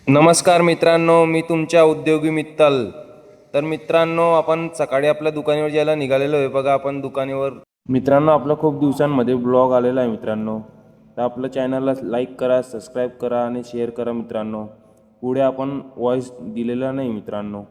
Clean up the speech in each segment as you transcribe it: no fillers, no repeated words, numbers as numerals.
नमस्कार मित्रांनो, मी तुमच्या उद्योगी मित्तल. तर मित्रांनो, आपण सकाळी आपल्या दुकानावर जायला निघालेलो आहे. बघा आपण दुकानावर मित्रांनो, आपला खूप दिवसांमध्ये ब्लॉग आलेला आहे मित्रांनो. तर आपल्या चॅनलला लाईक करा, सबस्क्राईब करा आणि शेअर करा मित्रांनो. पुढे आपण वॉइस दिलेला नाही मित्रांनो.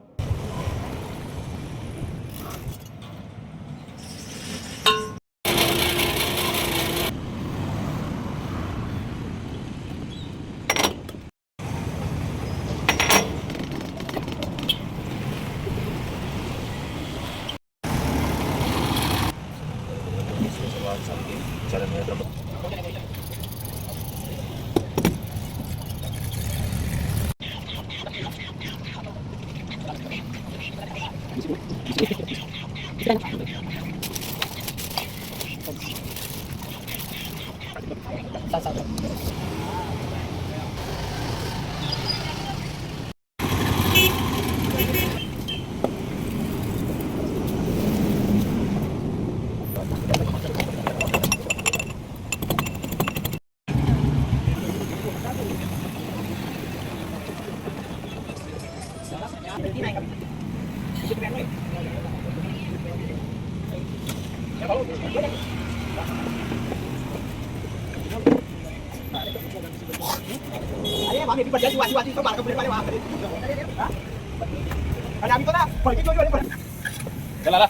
चला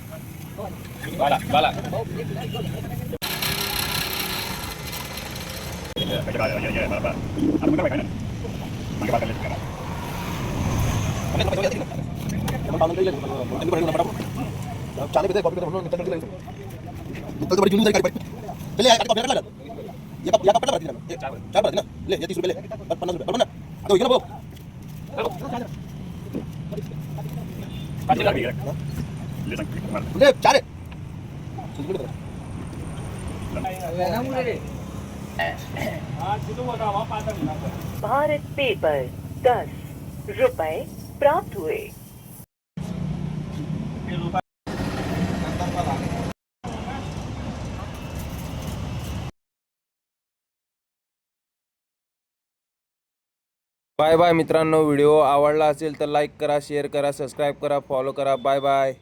बाला बाला भारत पे पर 10 रुपए प्राप्त हुए। बाय बाय मित्रांनो. व्हिडिओ आवडला असेल तर लाईक करा, शेअर करा, सबस्क्राईब करा, फॉलो करा. Bye bye.